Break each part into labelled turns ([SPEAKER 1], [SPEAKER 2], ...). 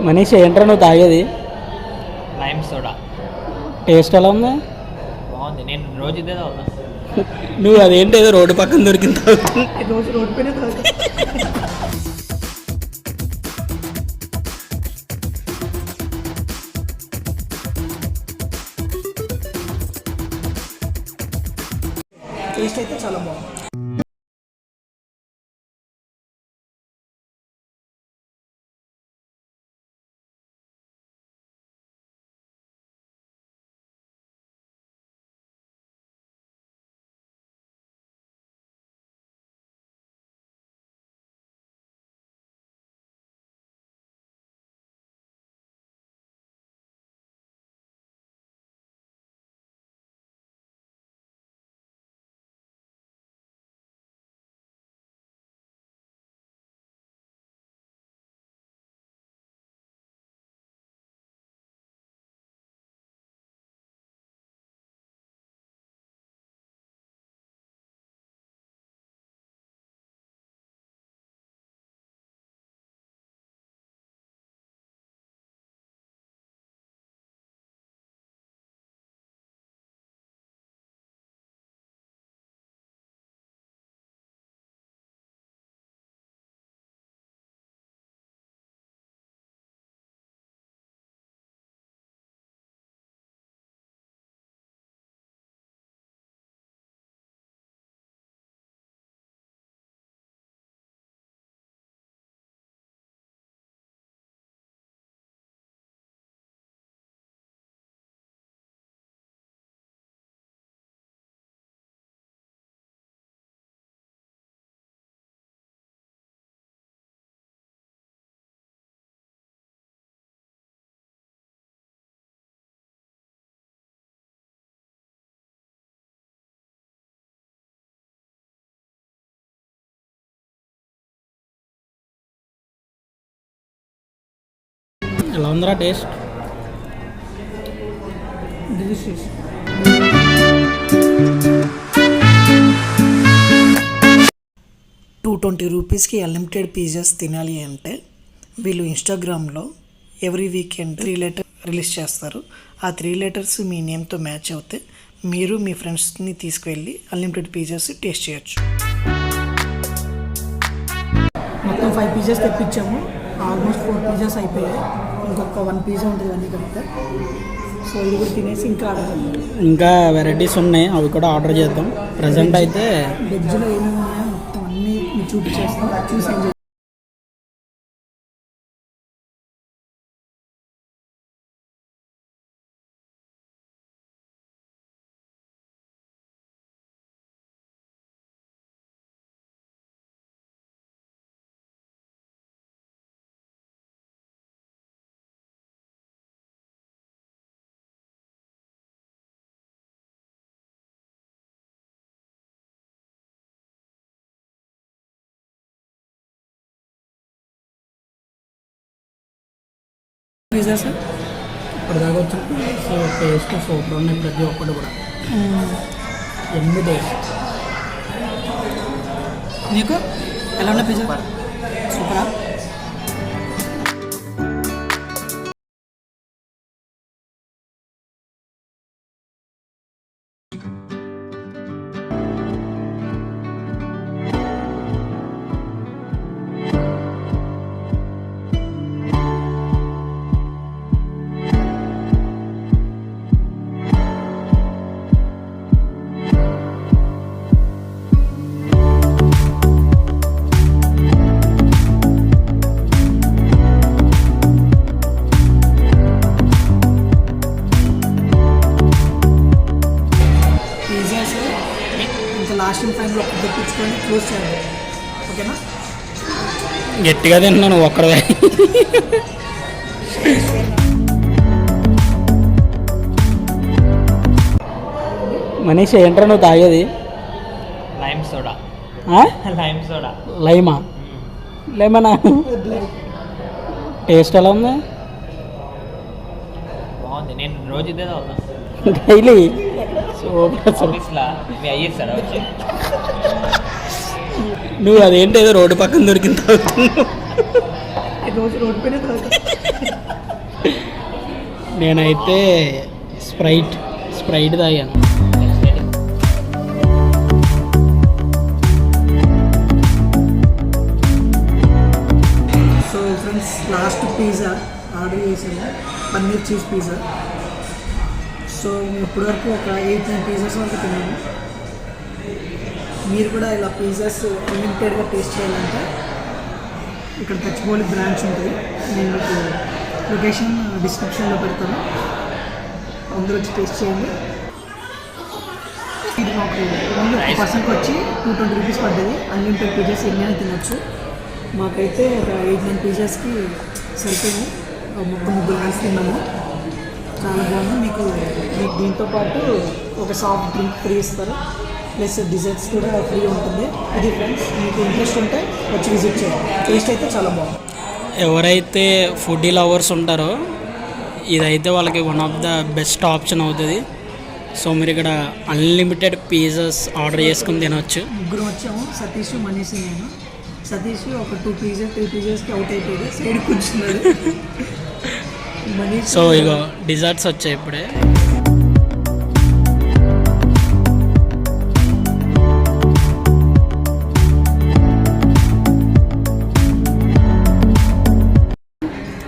[SPEAKER 1] మనీష్ ఏంట్రా నువ్వు తాగేది?
[SPEAKER 2] Lime soda.
[SPEAKER 1] టేస్ట్ ఎలా ఉంది?
[SPEAKER 2] బాగుంది. నేను రోజు ఇదే తాగుతా.
[SPEAKER 1] నువ్వు అదేంటి ఏదో రోడ్డు పక్కన దొరికింది తాగుతుంది.
[SPEAKER 2] రోజు రోడ్డు పైన తాగుతా.
[SPEAKER 3] టేస్ట్ అయితే చాలా బాగుంది.
[SPEAKER 1] ఎలా ఉందిరా టేస్ట్?
[SPEAKER 3] డిలిషియస్. ₹220కి అన్లిమిటెడ్ పిజ్జాస్ తినాలి అంటే వీళ్ళు ఇన్స్టాగ్రామ్లో ఎవ్రీ వీకెండ్ 3 లెటర్ రిలీజ్ చేస్తారు. ఆ 3 లెటర్స్ మీ నేమ్తో మ్యాచ్ అవుతే మీరు మీ ఫ్రెండ్స్ని తీసుకువెళ్ళి అన్లిమిటెడ్ పిజ్జాస్ టేస్ట్ చేయొచ్చు. మొత్తం 5 పిజ్జాస్ తెప్పించాము. ఆల్మోస్ట్ 4 పిజ్జాస్ అయిపోయాయి. ఇంకొక 1 పిజ్జా ఉంటుంది అన్నీ కలిపితే. సో ఇది కూడా తినేసి ఇంకా ఆర్డర్ చేద్దాం.
[SPEAKER 1] ఇంకా వెరైటీస్ ఉన్నాయి, అవి కూడా ఆర్డర్ చేద్దాం. ప్రజెంట్ అయితే
[SPEAKER 3] వెజ్లో ఏమేమి ఉన్నాయో మొత్తం అన్నీ మీకు చూపించేస్తాం. చూసి ఎంజాయ్. పిజ్జా సార్
[SPEAKER 1] ఇప్పుడు దాకా వచ్చి సో టేస్ట్ సూపర్ ఉన్నాయి ప్రతి ఒక్కటి కూడా. ఎన్ని టేస్ట్
[SPEAKER 3] నీకు ఎలా ఉన్న పిజ్జా? సూపరా? లాస్ట్ టైంలో ఒకటి తెప్పించుకొని క్లోజ్ చేయాలి. ఓకేనా?
[SPEAKER 1] గట్టిగా తింటున్నాను ఒక్కడే. మనీష్ ఏంట్రా నువ్వు తాగేది?
[SPEAKER 2] Lime soda. Lime soda.
[SPEAKER 1] లైమా? లెమనా? టేస్ట్ ఎలా ఉంది?
[SPEAKER 2] బాగుంది. నేను రోజు ఇదే తాగుతా.
[SPEAKER 1] డైలీ?
[SPEAKER 2] ఆఫీస్లో మీ అయ్యేస్తారా వచ్చి?
[SPEAKER 1] నువ్వు అదేంటి ఏదో రోడ్డు పక్కన దొరికింది తాగుతున్నావు. రోజు రోడ్డు పైన
[SPEAKER 4] నేనైతే స్ప్రైట్ తాగాను.
[SPEAKER 1] So friends last pizza order చేసాము, పన్నీర్ చీజ్ పిజ్జా. సో ఇప్పటివరకు ఒక 8-9 పిజ్జాస్ వరకు తిన్నాము. మీరు కూడా ఇలా పిజ్జాస్ అన్లిమిటెడ్గా టేస్ట్ చేయాలంటే ఇక్కడ గచ్చిబౌలి బ్రాంచ్ ఉంటుంది. నేను మీకు లొకేషన్ డిస్క్రిప్షన్లో పెడతాను, అందరూ వచ్చి టేస్ట్ చేయండి. ఇది మాకు ఓన్లీ ఒక పర్సన్కి వచ్చి 220 రూపీస్ పడ్డది. అన్లిమిటెడ్ పిజ్జాస్ ఎన్నైనా తినొచ్చు. మాకైతే ఒక 8-9 పిజ్జాస్కి సరిపోయింది. ముగ్గురు కలిసి తిన్నాము, చాలా బాగుంది. మీకు దీంతో పాటు ఒక సాఫ్ట్ డ్రింక్ ఫ్రీ ఇస్తారు, ప్లస్ డిజర్ట్స్ కూడా ఫ్రీ ఉంటుంది. ఇది ఫ్రెండ్స్, మీకు ఇంట్రెస్ట్ ఉంటే వచ్చి విజిట్ చేయండి. టేస్ట్ అయితే చాలా బాగుంది.
[SPEAKER 4] ఎవరైతే ఫుడ్ లవర్స్ ఉంటారో ఇదైతే వాళ్ళకి one of the best option అవుతుంది. సో మీరు ఇక్కడ అన్లిమిటెడ్ పిజ్జాస్ ఆర్డర్ చేసుకుని తినవచ్చు.
[SPEAKER 1] ముగ్గురు వచ్చాము, సతీష్, మనీష్, నేను. సతీష్ ఒక 2 పిజ్జా 3 పిజ్జాస్కి అవుట్ అయిపోయాడు, సైడ్ కూర్చున్నాడు. మనీష్
[SPEAKER 4] సో ఇగో డిజర్ట్స్ వచ్చాయి ఇప్పుడే.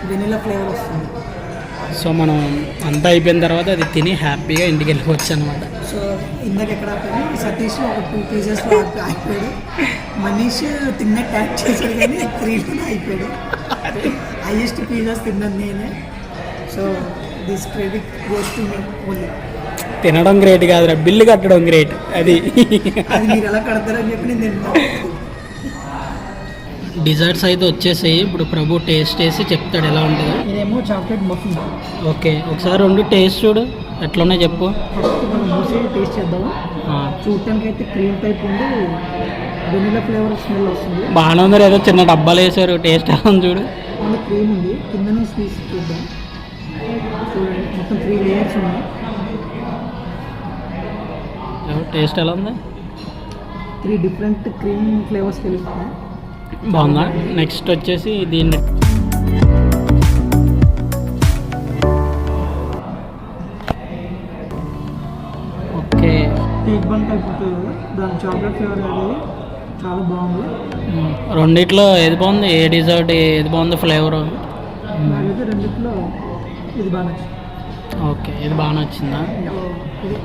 [SPEAKER 1] వెనిలా ఫ్లేవర్ వస్తుంది.
[SPEAKER 4] సో మనం అంతా అయిపోయిన తర్వాత అది తిని హ్యాపీగా ఇంటికి వెళ్ళిపోవచ్చు అనమాట.
[SPEAKER 1] సో ఇందాక ఎక్కడ ఆపాను, సతీష్ ఒక 2 పిజ్జాస్లో అయిపోయాడు. మనీష్ తిన్న ట్యాక్ చేశాడు కానీ 3లోనే అయిపోయాడు. హైయెస్ట్ పిజ్జాస్ తిన్నాను నేనే. So this credit goes to me only.
[SPEAKER 4] తినడం గ్రేట్ కాదురా, బిల్లు కట్టడం గ్రేట్. అది
[SPEAKER 1] అది మీరు ఎలా కడతారని చెప్పి నేను తిన్నాను.
[SPEAKER 4] డిజర్ట్స్ అయితే వచ్చేసాయి. ఇప్పుడు ప్రభు టేస్ట్ చేసి చెప్తాడు ఎలా ఉంటుందో.
[SPEAKER 1] ఇదేమో చాక్లెట్ మఫిన్.
[SPEAKER 4] ఓకే, ఒకసారి 2 టేస్ట్ చూడు ఎట్లున్నాయి చెప్పు.
[SPEAKER 1] ఫస్ట్ మనం మూసి టేస్ట్ చేద్దాము. చూడటానికి అయితే క్రీమ్ టైప్ ఉండి వెనిలా ఫ్లేవర్ స్మెల్ వస్తుంది.
[SPEAKER 4] బాగానే ఉంది. ఏదో చిన్న డబ్బాలు వేసారు, టేస్ట్ ఎలా ఉంది చూడు.
[SPEAKER 1] అందులో క్రీమ్ ఉంది, కింద నుంచి తీసి చూద్దాం. చూడండి, మొత్తం 3 లేయర్స్ ఉన్నాయి.
[SPEAKER 4] టేస్ట్ ఎలా ఉంది?
[SPEAKER 1] 3 డిఫరెంట్ క్రీమ్ ఫ్లేవర్స్ తెలుస్తున్నాయి.
[SPEAKER 4] బాగుందా? నెక్స్ట్ వచ్చేసి దీన్ని ఓకే,
[SPEAKER 1] కేక్ బన్ టైప్ ఉంటుంది కదా, దాని చాక్లెట్ ఫ్లేవర్ అనేది చాలా బాగుంది.
[SPEAKER 4] రెండిట్లో ఏది బాగుంది? ఏ డిజర్ట్ ఏది బాగుంది ఫ్లేవర్?
[SPEAKER 1] నాకైతే రెండిట్లో ఇది బాగా నచ్చింది.
[SPEAKER 4] ఓకే, ఇది బాగా నచ్చిందా?
[SPEAKER 1] ఇది